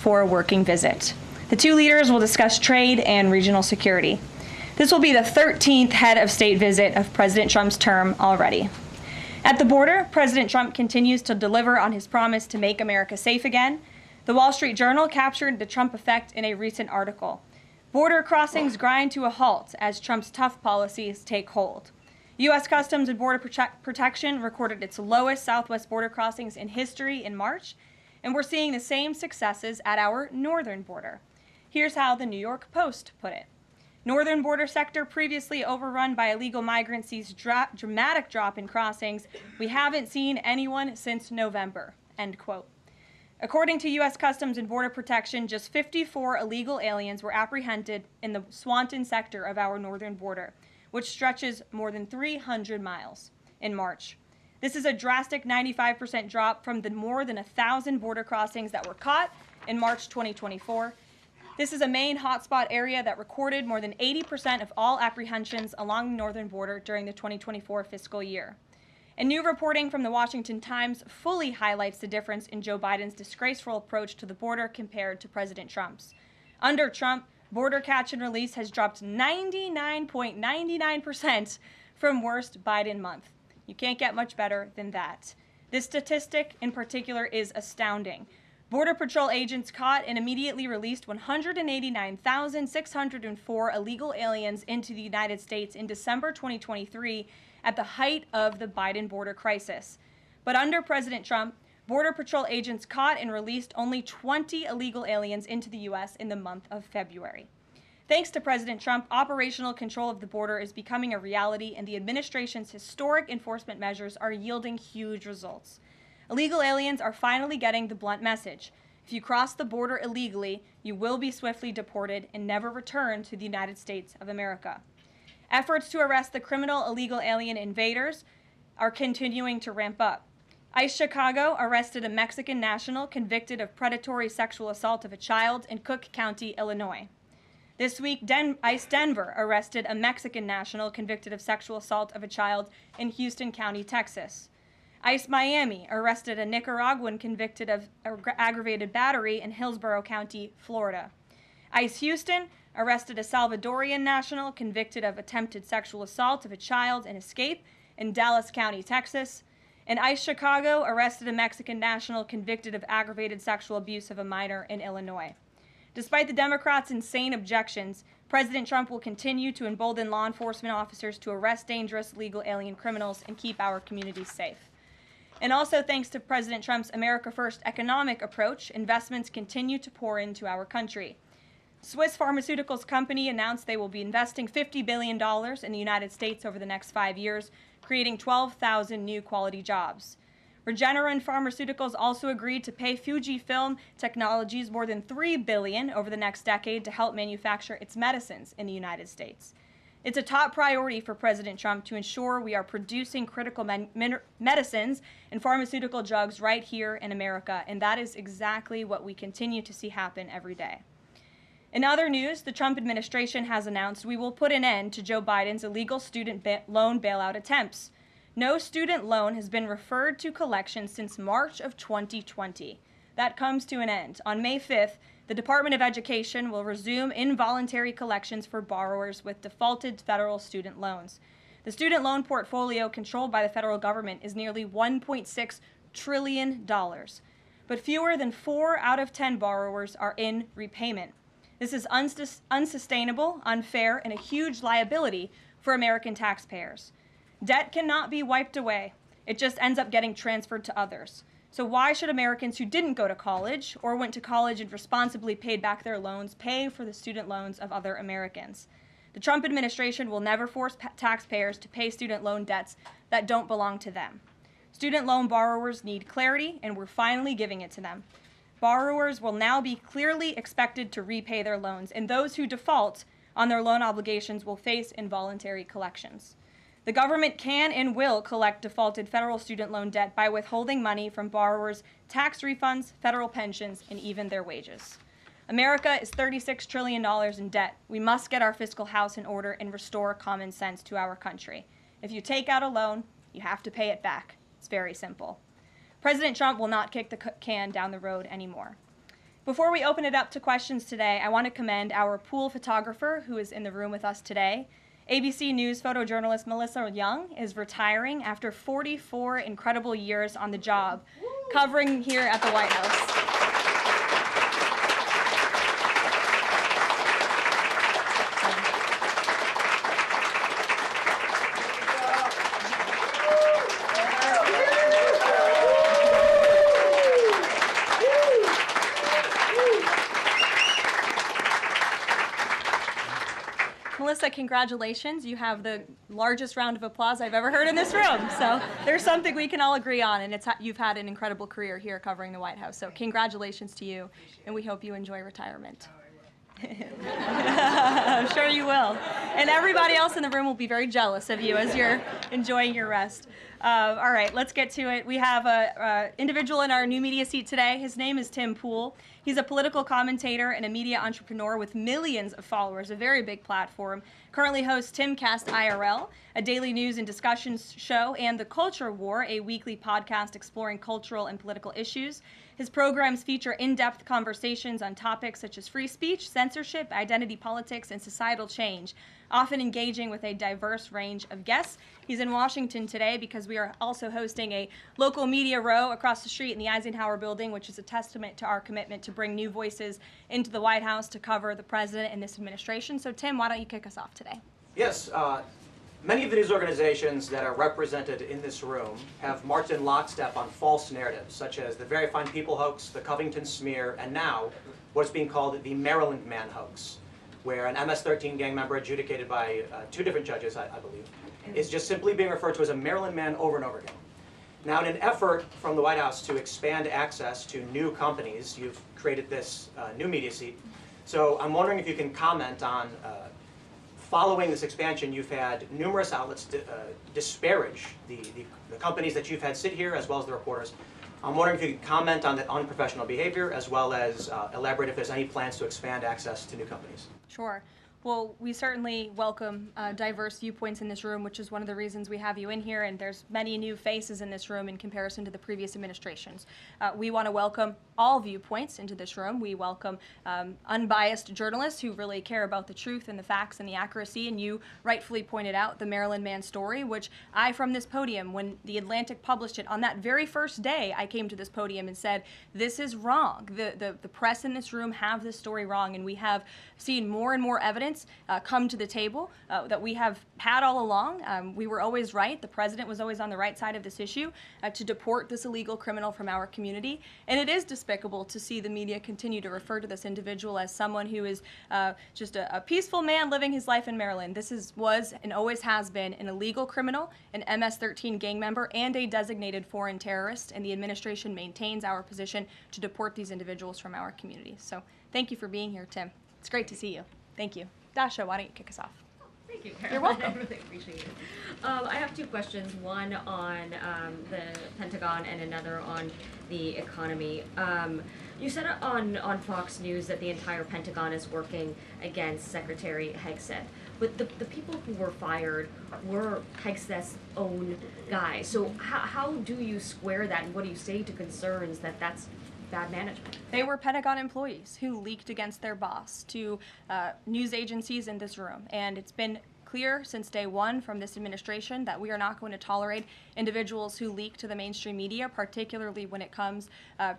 for a working visit. The two leaders will discuss trade and regional security. This will be the 13th head of state visit of President Trump's term already. At the border, President Trump continues to deliver on his promise to make America safe again. The Wall Street Journal captured the Trump effect in a recent article. Border crossings grind to a halt as Trump's tough policies take hold. U.S. Customs and Border Protection recorded its lowest southwest border crossings in history in March, and we're seeing the same successes at our northern border. Here's how the New York Post put it. Northern border sector previously overrun by illegal migrants sees dramatic drop in crossings. We haven't seen anyone since November, end quote. According to U.S. Customs and Border Protection, just 54 illegal aliens were apprehended in the Swanton sector of our northern border, which stretches more than 300 miles in March. This is a drastic 95% drop from the more than 1,000 border crossings that were caught in March 2024. This is a main hotspot area that recorded more than 80% of all apprehensions along the northern border during the 2024 fiscal year. And new reporting from the Washington Times fully highlights the difference in Joe Biden's disgraceful approach to the border compared to President Trump's. Under Trump, border catch and release has dropped 99.99% from worst Biden month. You can't get much better than that. This statistic in particular is astounding. Border Patrol agents caught and immediately released 189,604 illegal aliens into the United States in December 2023 at the height of the Biden border crisis. But under President Trump, Border Patrol agents caught and released only 20 illegal aliens into the U.S. in the month of February. Thanks to President Trump, operational control of the border is becoming a reality, and the administration's historic enforcement measures are yielding huge results. Illegal aliens are finally getting the blunt message. If you cross the border illegally, you will be swiftly deported and never return to the United States of America. Efforts to arrest the criminal illegal alien invaders are continuing to ramp up. ICE Chicago arrested a Mexican national convicted of predatory sexual assault of a child in Cook County, Illinois. This week, ICE Denver arrested a Mexican national convicted of sexual assault of a child in Houston County, Texas. ICE Miami arrested a Nicaraguan convicted of aggravated battery in Hillsborough County, Florida. ICE Houston arrested a Salvadorian national convicted of attempted sexual assault of a child and escape in Dallas County, Texas. And ICE Chicago arrested a Mexican national convicted of aggravated sexual abuse of a minor in Illinois. Despite the Democrats' insane objections, President Trump will continue to embolden law enforcement officers to arrest dangerous legal alien criminals and keep our communities safe. And also thanks to President Trump's America First economic approach, investments continue to pour into our country. Swiss pharmaceuticals company announced they will be investing $50 billion in the United States over the next 5 years, creating 12,000 new quality jobs. Regeneron Pharmaceuticals also agreed to pay Fujifilm Technologies more than $3 billion over the next decade to help manufacture its medicines in the United States. It's a top priority for President Trump to ensure we are producing critical medicines and pharmaceutical drugs right here in America, and that is exactly what we continue to see happen every day. In other news, the Trump administration has announced we will put an end to Joe Biden's illegal student loan bailout attempts. No student loan has been referred to collection since March of 2020. That comes to an end. On May 5th, the Department of Education will resume involuntary collections for borrowers with defaulted federal student loans. The student loan portfolio controlled by the federal government is nearly $1.6 trillion, but fewer than 4 out of 10 borrowers are in repayment. This is unsustainable, unfair, and a huge liability for American taxpayers. Debt cannot be wiped away. It just ends up getting transferred to others. So why should Americans who didn't go to college or went to college and responsibly paid back their loans pay for the student loans of other Americans? The Trump administration will never force taxpayers to pay student loan debts that don't belong to them. Student loan borrowers need clarity, and we're finally giving it to them. Borrowers will now be clearly expected to repay their loans, and those who default on their loan obligations will face involuntary collections. The government can and will collect defaulted federal student loan debt by withholding money from borrowers, tax refunds, federal pensions, and even their wages. America is $36 trillion in debt. We must get our fiscal house in order and restore common sense to our country. If you take out a loan, you have to pay it back. It's very simple. President Trump will not kick the can down the road anymore. Before we open it up to questions today, I want to commend our pool photographer who is in the room with us today. ABC News photojournalist Melissa Young is retiring after 44 incredible years on the job, covering here at the White House. Melissa, congratulations. You have the largest round of applause I've ever heard in this room. So there's something we can all agree on, and you've had an incredible career here covering the White House. So congratulations to you, and we hope you enjoy retirement. I'm sure you will. And everybody else in the room will be very jealous of you as you're enjoying your rest. All right, let's get to it. We have an individual in our new media seat today. His name is Tim Pool. He's a political commentator and a media entrepreneur with millions of followers, a very big platform. Currently hosts Timcast IRL, a daily news and discussions show, and The Culture War, a weekly podcast exploring cultural and political issues. His programs feature in-depth conversations on topics such as free speech, censorship, identity politics, and societal change, often engaging with a diverse range of guests. He's in Washington today because we are also hosting a local media row across the street in the Eisenhower building, which is a testament to our commitment to bring new voices into the White House to cover the president and this administration. So Tim, why don't you kick us off today? Yes. Many of the news organizations that are represented in this room have marched in lockstep on false narratives, such as the Very Fine People hoax, the Covington smear, and now what's being called the Maryland Man hoax, where an MS-13 gang member adjudicated by 2 different judges, I believe, is just simply being referred to as a Maryland Man over and over again. Now, in an effort from the White House to expand access to new companies, you've created this new media seat. So I'm wondering if you can comment on following this expansion, you've had numerous outlets disparage the companies that you've had sit here, as well as the reporters. I'm wondering if you could comment on that unprofessional behavior, as well as elaborate if there's any plans to expand access to new companies. Sure. Well, we certainly welcome diverse viewpoints in this room, which is one of the reasons we have you in here, and there's many new faces in this room in comparison to the previous administrations. We want to welcome all viewpoints into this room. We welcome unbiased journalists who really care about the truth and the facts and the accuracy, and you rightfully pointed out the Maryland Man story, which I, from this podium, when The Atlantic published it, on that very first day, I came to this podium and said, this is wrong. The press in this room have this story wrong, and we have seen more and more evidence come to the table that we have had all along. We were always right. The president was always on the right side of this issue to deport this illegal criminal from our community. And it is despicable to see the media continue to refer to this individual as someone who is just a peaceful man living his life in Maryland. This was and always has been an illegal criminal, an MS-13 gang member, and a designated foreign terrorist. And the administration maintains our position to deport these individuals from our community. So thank you for being here, Tim. It's great to see you. Thank you. Dasha, why don't you kick us off? Thank you, Karoline. You're welcome. I really appreciate it. I have 2 questions, one on the Pentagon and another on the economy. You said on Fox News that the entire Pentagon is working against Secretary Hegseth, but the people who were fired were Hegseth's own guys. So how do you square that, and what do you say to concerns that that's bad management? They were Pentagon employees who leaked against their boss to news agencies in this room. And it's been clear since day one from this administration that we are not going to tolerate individuals who leak to the mainstream media, particularly when it comes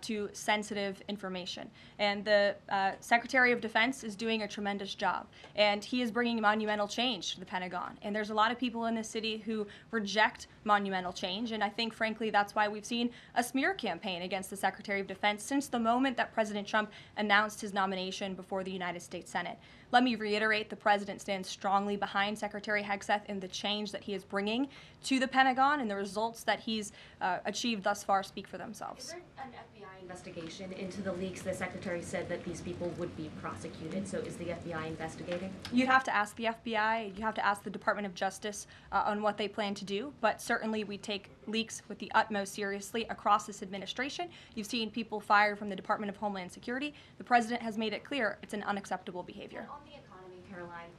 to sensitive information. And the Secretary of Defense is doing a tremendous job, and he is bringing monumental change to the Pentagon. And there's a lot of people in this city who reject monumental change, and I think, frankly, that's why we've seen a smear campaign against the Secretary of Defense since the moment that President Trump announced his nomination before the United States Senate. Let me reiterate, the president stands strongly behind Secretary Hegseth and the change that he is bringing to the Pentagon, and the results that he's achieved thus far speak for themselves. Is there an FBI investigation into the leaks? The secretary said that these people would be prosecuted, so is the FBI investigating? You'd have to ask the FBI, you have to ask the Department of Justice on what they plan to do, but certainly we take leaks with the utmost seriously across this administration. You've seen people fired from the Department of Homeland Security. The president has made it clear it's an unacceptable behavior. And on the economy, Karoline,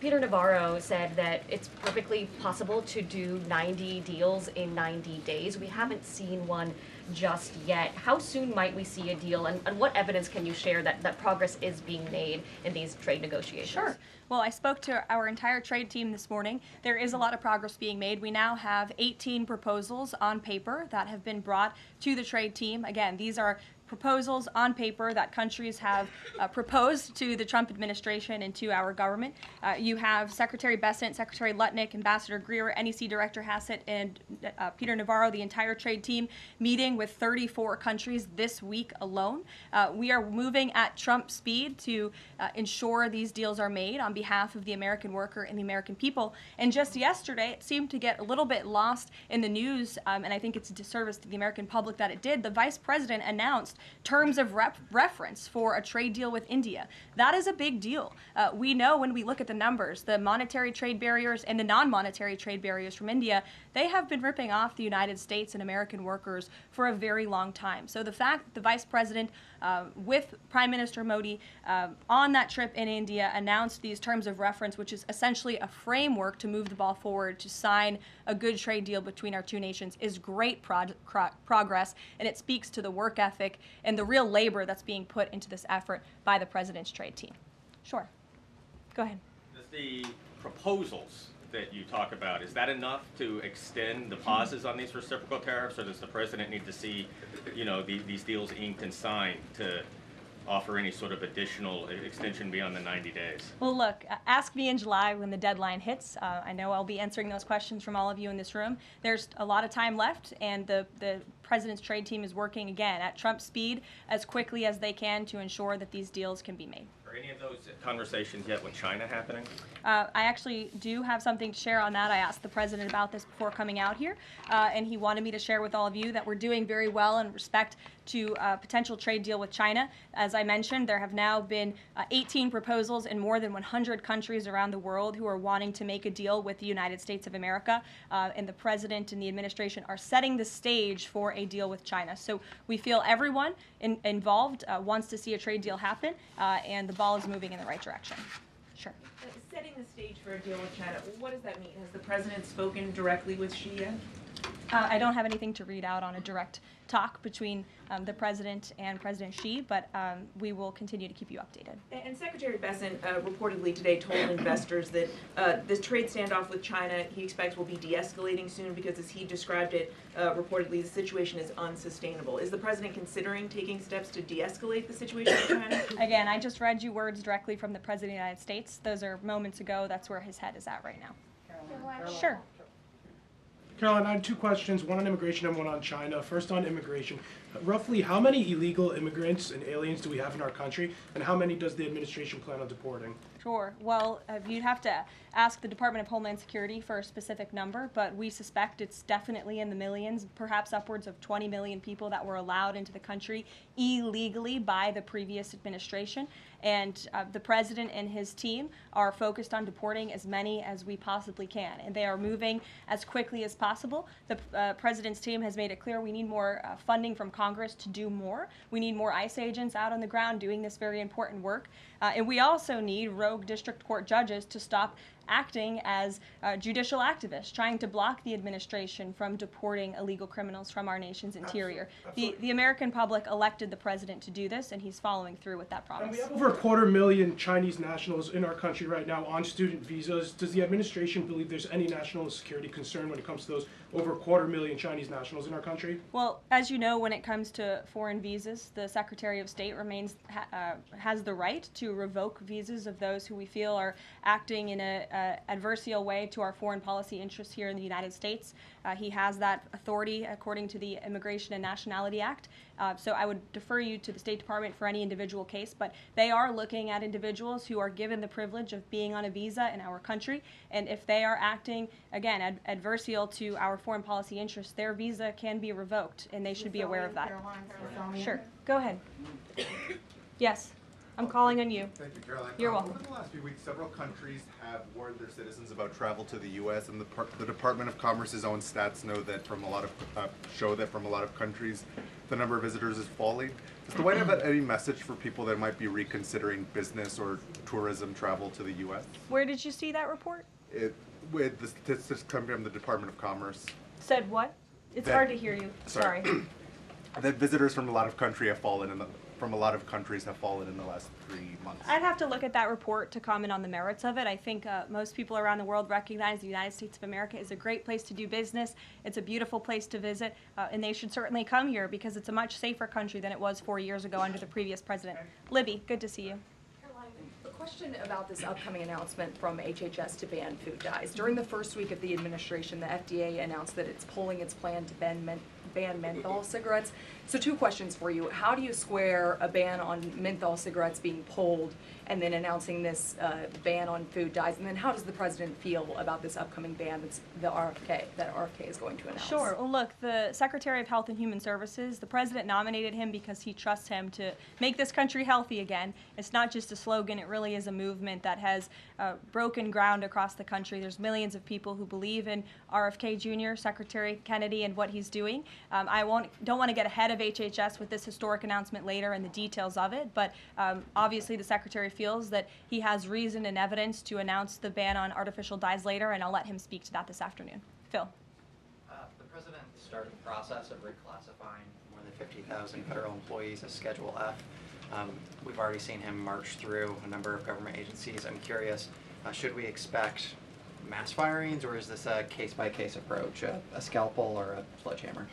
Peter Navarro said that it's perfectly possible to do 90 deals in 90 days. We haven't seen one just yet. How soon might we see a deal, and what evidence can you share that progress is being made in these trade negotiations? Sure. Well, I spoke to our entire trade team this morning. There is a lot of progress being made. We now have 18 proposals on paper that have been brought to the trade team. Again, these are proposals on paper that countries have proposed to the Trump administration and to our government. You have Secretary Bessent, Secretary Lutnick, Ambassador Greer, NEC Director Hassett, and Peter Navarro, the entire trade team, meeting with 34 countries this week alone. We are moving at Trump speed to ensure these deals are made on behalf of the American worker and the American people. And just yesterday, it seemed to get a little bit lost in the news, and I think it's a disservice to the American public that it did. The Vice President announced terms of reference for a trade deal with India. That is a big deal. We know when we look at the numbers, the monetary trade barriers and the non-monetary trade barriers from India, they have been ripping off the United States and American workers for a very long time. So the fact that the Vice President with Prime Minister Modi on that trip in India announced these terms of reference, which is essentially a framework to move the ball forward to sign a good trade deal between our two nations, is great progress, and it speaks to the work ethic and the real labor that's being put into this effort by the President's trade team. Sure. Go ahead. Does the proposals that you talk about, is that enough to extend the pauses on these reciprocal tariffs, or does the President need to see, these deals inked and signed to offer any sort of additional extension beyond the 90 days? Well, look, ask me in July when the deadline hits. I know I'll be answering those questions from all of you in this room. There's a lot of time left, and the President's trade team is working, again, at Trump speed as quickly as they can to ensure that these deals can be made. Are any of those conversations yet with China happening? I actually do have something to share on that. I asked the President about this before coming out here, and he wanted me to share with all of you that we're doing very well in respect to a potential trade deal with China. As I mentioned, there have now been 18 proposals in more than 100 countries around the world who are wanting to make a deal with the United States of America, and the President and the administration are setting the stage for a deal with China. So we feel everyone involved wants to see a trade deal happen, and the ball is moving in the right direction. Sure. Setting the stage for a deal with China, what does that mean? Has the President spoken directly with Xi yet? I don't have anything to read out on a direct talk between the President and President Xi, but we will continue to keep you updated. And Secretary Bessent reportedly today told investors that this trade standoff with China he expects will be de-escalating soon because, as he described it, reportedly the situation is unsustainable. Is the President considering taking steps to de-escalate the situation with China? Again, I just read you words directly from the President of the United States. Those are moments ago. That's where his head is at right now. Karoline. Sure. Caroline, I had two questions, one on immigration and one on China. First on immigration. Roughly how many illegal immigrants and aliens do we have in our country, and how many does the administration plan on deporting? Sure. Well, you'd have to ask the Department of Homeland Security for a specific number, but we suspect it's definitely in the millions, perhaps upwards of 20 million people that were allowed into the country illegally by the previous administration. And the President and his team are focused on deporting as many as we possibly can, and they are moving as quickly as possible. The President's team has made it clear we need more funding from Congress to do more. We need more ICE agents out on the ground doing this very important work. And we also need rogue district court judges to stop acting as judicial activists, trying to block the administration from deporting illegal criminals from our nation's interior. Absolutely. The American public elected the President to do this, and he's following through with that promise. And we have over 250,000 Chinese nationals in our country right now on student visas. Does the administration believe there's any national security concern when it comes to those over 250,000 Chinese nationals in our country? Well, as you know, when it comes to foreign visas, the Secretary of State has the right to revoke visas of those who we feel are acting in a adversarial way to our foreign policy interests here in the United States. He has that authority according to the Immigration and Nationality Act. So I would defer you to the State Department for any individual case, but they are looking at individuals who are given the privilege of being on a visa in our country, and if they are acting, again, adversarial to our foreign policy interests, their visa can be revoked, and they should be aware of that. Sure. Go ahead. Yes. I'm calling on you. Thank you, Caroline. You're welcome. Over the last few weeks, several countries have warned their citizens about travel to the U.S., and the Department of Commerce's own stats show that from a lot of countries, the number of visitors is falling. Does the White House have any message for people that might be reconsidering business or tourism travel to the U.S.? Where did you see that report? With the statistics coming from the Department of Commerce, Said what? It's That- hard to hear you. Sorry. that visitors from a lot of countries have fallen in the last 3 months. I'd have to look at that report to comment on the merits of it. I think most people around the world recognize the United States of America is a great place to do business. It's a beautiful place to visit, and they should certainly come here because it's a much safer country than it was 4 years ago under the previous president. Libby, good to see you. Caroline, a question about this upcoming announcement from HHS to ban food dyes. During the first week of the administration, the FDA announced that it's pulling its plan to ban menthol cigarettes. So 2 questions for you. How do you square a ban on menthol cigarettes being pulled and then announcing this ban on food dyes? And then how does the president feel about this upcoming ban that RFK is going to announce? Sure. Well, look, the Secretary of Health and Human Services, the president nominated him because he trusts him to make this country healthy again. It's not just a slogan. It really is a movement that has broken ground across the country. There's millions of people who believe in RFK Jr., Secretary Kennedy, and what he's doing. I don't want to get ahead of HHS with this historic announcement later and the details of it, but obviously the Secretary feels that he has reason and evidence to announce the ban on artificial dyes later, and I'll let him speak to that this afternoon. Phil. The president started the process of reclassifying more than 50,000 federal employees as Schedule F. We've already seen him march through a number of government agencies. I'm curious, should we expect mass firings, or is this a case-by-case approach, a scalpel or a sledgehammer?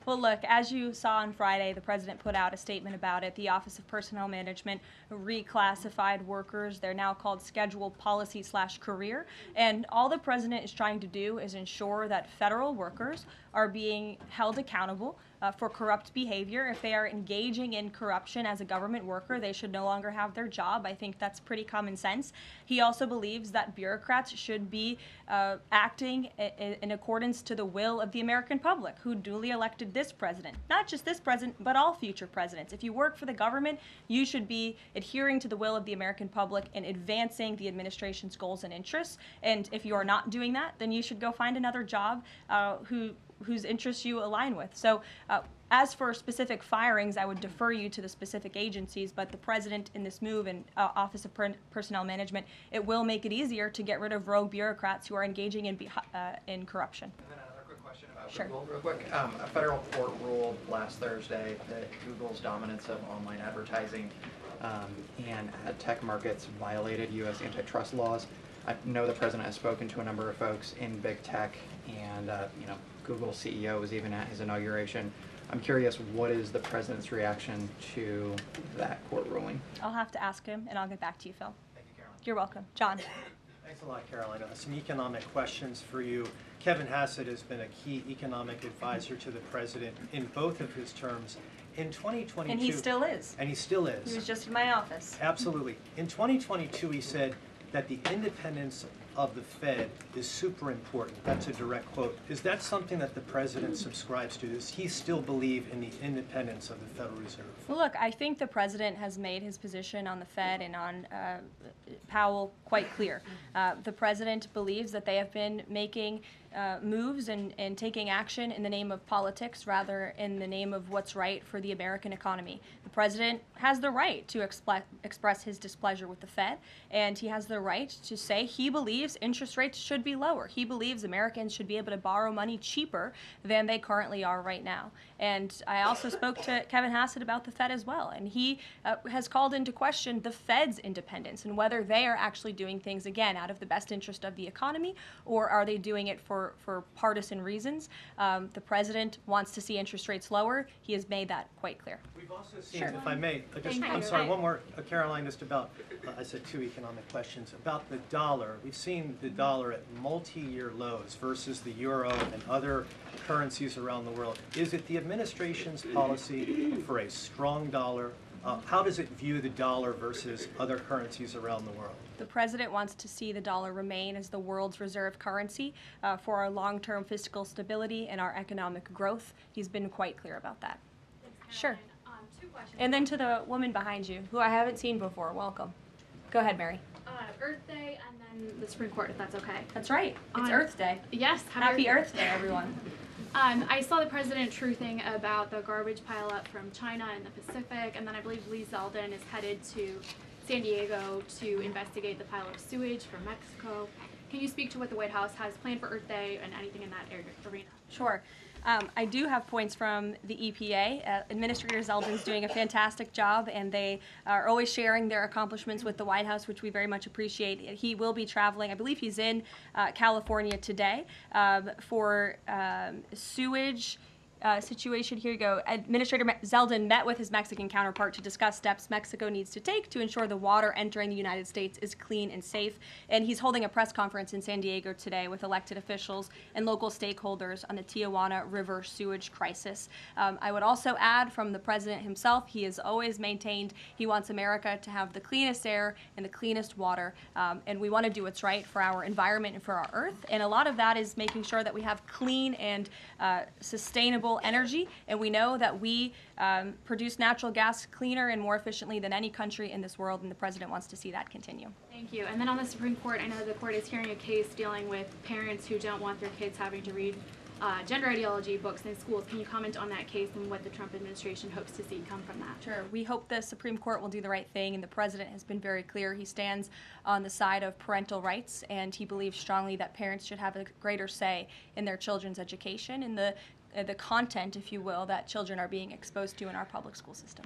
Well, look, as you saw on Friday, the president put out a statement about it. The Office of Personnel Management reclassified workers. They're now called scheduled policy/career. And all the president is trying to do is ensure that federal workers are being held accountable for corrupt behavior. If they are engaging in corruption as a government worker, they should no longer have their job. I think that's pretty common sense. He also believes that bureaucrats should be acting in accordance to the will of the American public, who duly elected this president. Not just this president, but all future presidents. If you work for the government, you should be adhering to the will of the American public and advancing the administration's goals and interests. And if you are not doing that, then you should go find another job whose interests you align with. So as for specific firings, I would defer you to the specific agencies, but the president in this move and Office of Personnel Management, it will make it easier to get rid of rogue bureaucrats who are engaging in corruption. And then another quick question about Sure. Google, real quick. A federal court ruled last Thursday that Google's dominance of online advertising and ad tech markets violated U.S. antitrust laws. I know the president has spoken to a number of folks in big tech, and Google's CEO was even at his inauguration. I'm curious, what is the president's reaction to that court ruling? I'll have to ask him, and I'll get back to you, Phil. Thank you, Caroline. You're welcome. John. Thanks a lot, Caroline. Some economic questions for you. Kevin Hassett has been a key economic advisor to the president in both of his terms. In 2022... And he still is. And he still is. He was just in my office. Absolutely. In 2022, he said that the independence of the Fed is super important. That's a direct quote. Is that something that the president subscribes to? Does he still believe in the independence of the Federal Reserve? Well, look, I think the president has made his position on the Fed and on Powell quite clear. The president believes that they have been making moves and taking action in the name of politics rather in the name of what's right for the American economy. The president has the right to express his displeasure with the Fed, and he has the right to say he believes interest rates should be lower. He believes Americans should be able to borrow money cheaper than they currently are right now. And I also spoke to Kevin Hassett about the Fed as well, and he has called into question the Fed's independence and whether they are actually doing things, again, out of the best interest of the economy, or are they doing it for partisan reasons. The president wants to see interest rates lower. He has made that quite clear. We've also seen, if I may, I'm sorry, one more, Caroline, just about, I said 2 economic questions. About the dollar, we've seen the dollar at multi-year lows versus the euro and other currencies around the world. Is it the administration's policy for a strong dollar? How does it view the dollar versus other currencies around the world? The president wants to see the dollar remain as the world's reserve currency for our long-term fiscal stability and our economic growth. He's been quite clear about that. Sure. 2 questions. And then to the woman behind you, who I haven't seen before. Welcome. Go ahead, Mary. Earth Day and then the Supreme Court, if that's okay. That's right. It's Earth Day. Yes. Happy Earth Day, everyone. I saw the president truthing about the garbage pileup from China in the Pacific, and then I believe Lee Zeldin is headed to San Diego to investigate the pile of sewage from Mexico. Can you speak to what the White House has planned for Earth Day and anything in that arena? Sure. I do have points from the EPA. Administrator Zeldin's doing a fantastic job, and they are always sharing their accomplishments with the White House, which we very much appreciate. He will be traveling, I believe he's in California today, for sewage situation. Here you go. Administrator Zeldin met with his Mexican counterpart to discuss steps Mexico needs to take to ensure the water entering the United States is clean and safe. And he's holding a press conference in San Diego today with elected officials and local stakeholders on the Tijuana River sewage crisis. I would also add from the president himself, he has always maintained he wants America to have the cleanest air and the cleanest water. And we want to do what's right for our environment and for our earth. And a lot of that is making sure that we have clean and sustainable energy, and we know that we produce natural gas cleaner and more efficiently than any country in this world, and the president wants to see that continue. Thank you. And then on the Supreme Court, I know the court is hearing a case dealing with parents who don't want their kids having to read gender ideology books in schools. Can you comment on that case and what the Trump administration hopes to see come from that? Sure. We hope the Supreme Court will do the right thing, and the president has been very clear. He stands on the side of parental rights, and he believes strongly that parents should have a greater say in their children's education and the content, if you will, that children are being exposed to in our public school system.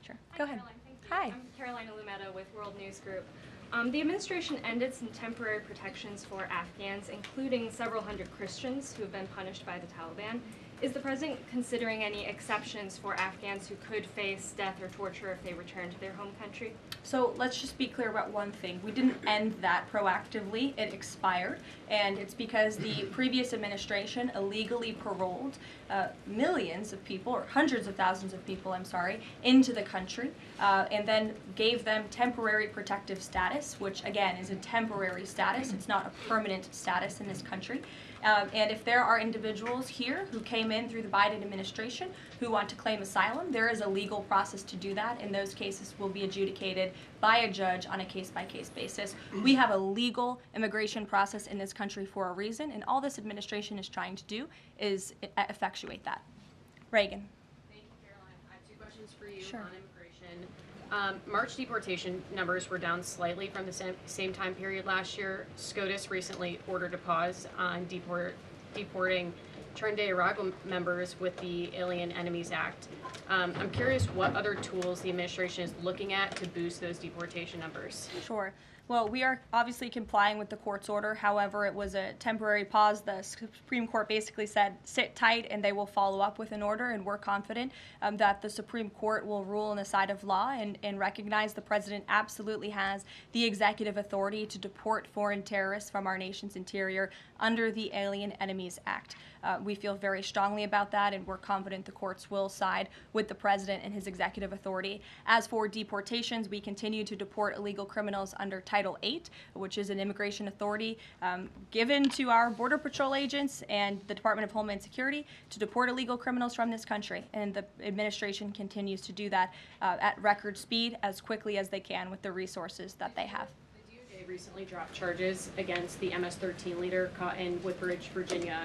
Sure. Go ahead. Caroline, thank you. Hi. I'm Karoline Leavitt with World News Group. The administration ended some temporary protections for Afghans, including several hundred Christians who have been punished by the Taliban. Is the president considering any exceptions for Afghans who could face death or torture if they return to their home country? So let's just be clear about one thing. We didn't end that proactively. It expired, and it's because the previous administration illegally paroled millions of people, or hundreds of thousands of people, I'm sorry, into the country, and then gave them temporary protective status, which again is a temporary status. It's not a permanent status in this country. And if there are individuals here who came in through the Biden administration who want to claim asylum, there is a legal process to do that, and those cases will be adjudicated by a judge on a case-by-case basis. We have a legal immigration process in this country for a reason, and all this administration is trying to do is effectuate that. Reagan. Thank you, Caroline. I have 2 questions for you Sure. on immigration. March deportation numbers were down slightly from the same time period last year. SCOTUS recently ordered a pause on deporting Trinidad Tobago members with the Alien Enemies Act. I'm curious what other tools the administration is looking at to boost those deportation numbers. Sure. Well, we are obviously complying with the court's order. However, it was a temporary pause. The Supreme Court basically said, sit tight, and they will follow up with an order, and we're confident that the Supreme Court will rule on the side of law and recognize the president absolutely has the executive authority to deport foreign terrorists from our nation's interior under the Alien Enemies Act. We feel very strongly about that, and we're confident the courts will side with the president and his executive authority. As for deportations, we continue to deport illegal criminals under Title VIII, which is an immigration authority given to our Border Patrol agents and the Department of Homeland Security to deport illegal criminals from this country. And the administration continues to do that at record speed as quickly as they can with the resources that they have. The DOJ recently dropped charges against the MS-13 leader caught in Woodbridge, Virginia,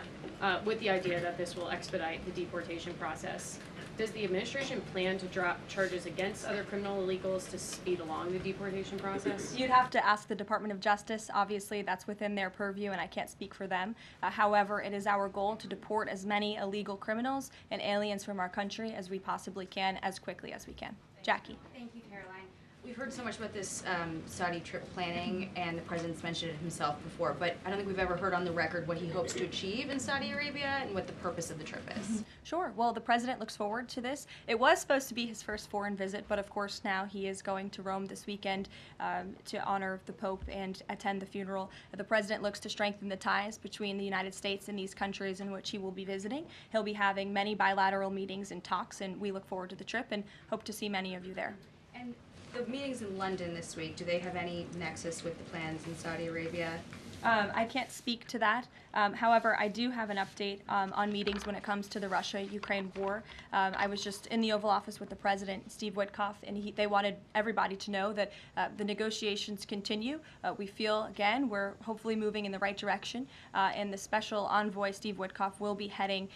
with the idea that this will expedite the deportation process. Does the administration plan to drop charges against other criminal illegals to speed along the deportation process? You'd have to ask the Department of Justice. Obviously, that's within their purview, and I can't speak for them. However, it is our goal to deport as many illegal criminals and aliens from our country as we possibly can, as quickly as we can. Jackie. Thank you, Caroline. We've heard so much about this Saudi trip planning, and the president's mentioned it himself before, but I don't think we've ever heard on the record what he hopes to achieve in Saudi Arabia and what the purpose of the trip is. Sure. Well, the president looks forward to this. It was supposed to be his first foreign visit, but of course now he is going to Rome this weekend to honor the Pope and attend the funeral. The president looks to strengthen the ties between the United States and these countries in which he will be visiting. He'll be having many bilateral meetings and talks, and we look forward to the trip and hope to see many of you there. And the meetings in London this week, do they have any nexus with the plans in Saudi Arabia? I can't speak to that. However, I do have an update on meetings when it comes to the Russia-Ukraine war. I was just in the Oval Office with the President, Steve Witkoff, and they wanted everybody to know that the negotiations continue. We feel, again, we're hopefully moving in the right direction, and the special envoy, Steve Witkoff, will be heading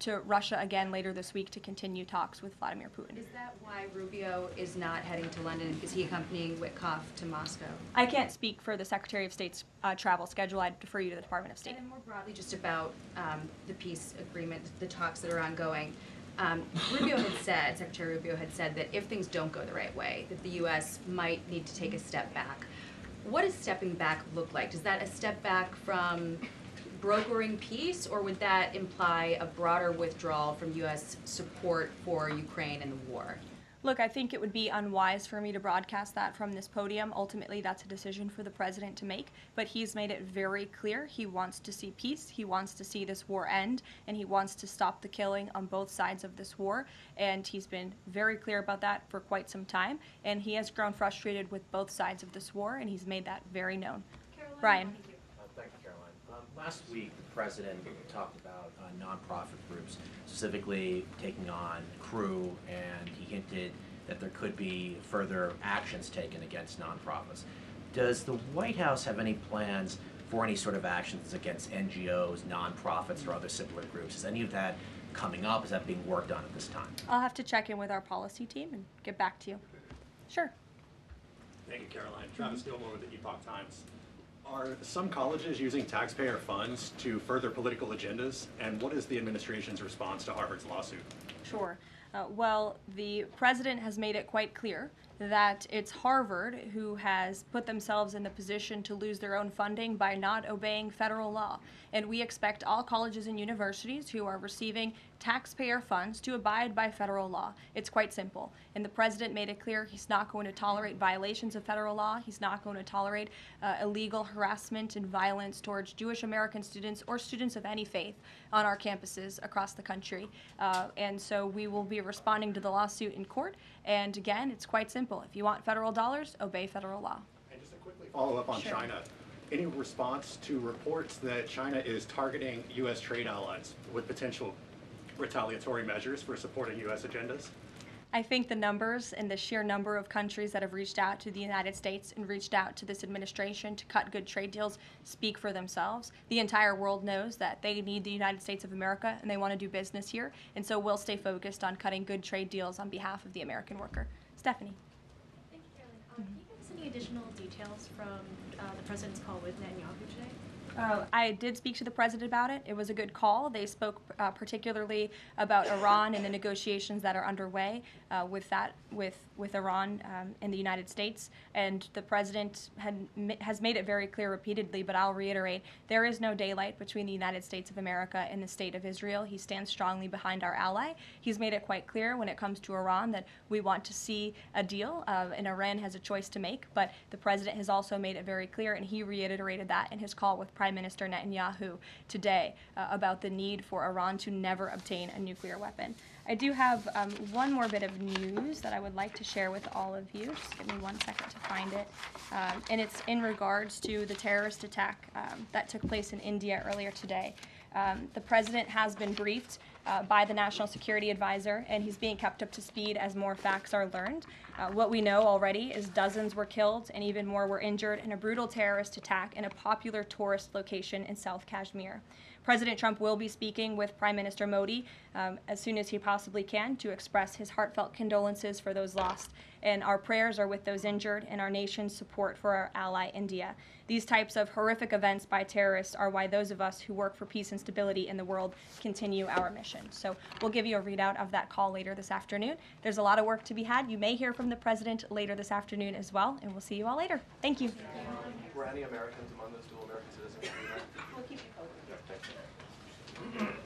to Russia again later this week to continue talks with Vladimir Putin. Is that why Rubio is not heading to London? Is he accompanying Witkoff to Moscow? I can't speak for the Secretary of State's travel schedule. I'd defer you to the Department of State. And then more broadly, just about the peace agreement, the talks that are ongoing. Secretary Rubio had said that if things don't go the right way, that the U.S. might need to take a step back. What does stepping back look like? Is that a step back from brokering peace, or would that imply a broader withdrawal from U.S. support for Ukraine and the war? Look, I think it would be unwise for me to broadcast that from this podium. Ultimately, that's a decision for the president to make, but he's made it very clear he wants to see peace, he wants to see this war end, and he wants to stop the killing on both sides of this war, and he's been very clear about that for quite some time, and he has grown frustrated with both sides of this war, and he's made that very known. Karoline, Brian. Thank you, Caroline. Last week, the president talked about nonprofit groups, specifically taking on crew, and he hinted that there could be further actions taken against nonprofits. Does the White House have any plans for any sort of actions against NGOs, nonprofits, or other similar groups? Is any of that coming up? Is that being worked on at this time? I'll have to check in with our policy team and get back to you. Sure. Thank you, Caroline. Travis Gilmore with the Epoch Times. Are some colleges using taxpayer funds to further political agendas? And what is the administration's response to Harvard's lawsuit? Sure. Well, the president has made it quite clear that it's Harvard who has put themselves in the position to lose their own funding by not obeying federal law. And we expect all colleges and universities who are receiving taxpayer funds to abide by federal law. It's quite simple. And the president made it clear he's not going to tolerate violations of federal law. He's not going to tolerate illegal harassment and violence towards Jewish American students or students of any faith on our campuses across the country. And so we will be responding to the lawsuit in court. And again, it's quite simple. If you want federal dollars, obey federal law. And just to quickly follow up on China, any response to reports that China is targeting U.S. trade allies with potential retaliatory measures for supporting U.S. agendas? I think the numbers and the sheer number of countries that have reached out to the United States and reached out to this administration to cut good trade deals speak for themselves. The entire world knows that they need the United States of America and they want to do business here, and so we'll stay focused on cutting good trade deals on behalf of the American worker. Stephanie. Thank you, Caroline. Can you give us any additional details from the president's call with Netanyahu today? I did speak to the president about it. It was a good call. They spoke particularly about Iran and the negotiations that are underway with Iran and the United States. And the president has made it very clear repeatedly, but I'll reiterate, there is no daylight between the United States of America and the state of Israel. He stands strongly behind our ally. He's made it quite clear when it comes to Iran that we want to see a deal, and Iran has a choice to make. But the president has also made it very clear, and he reiterated that in his call with Prime Minister Netanyahu today about the need for Iran to never obtain a nuclear weapon. I do have one more bit of news that I would like to share with all of you. Just give me 1 second to find it. And it's in regards to the terrorist attack that took place in India earlier today. The president has been briefed by the National Security Advisor, and he's being kept up to speed as more facts are learned. What we know already is dozens were killed and even more were injured in a brutal terrorist attack in a popular tourist location in South Kashmir. President Trump will be speaking with Prime Minister Modi as soon as he possibly can to express his heartfelt condolences for those lost. And our prayers are with those injured and our nation's support for our ally India. These types of horrific events by terrorists are why those of us who work for peace and stability in the world continue our mission. So we'll give you a readout of that call later this afternoon. There's a lot of work to be had. You may hear from the president later this afternoon as well, and we'll see you all later. Thank you. Were any Americans among those dual American citizens? We'll keep you posted. Yeah, thank you.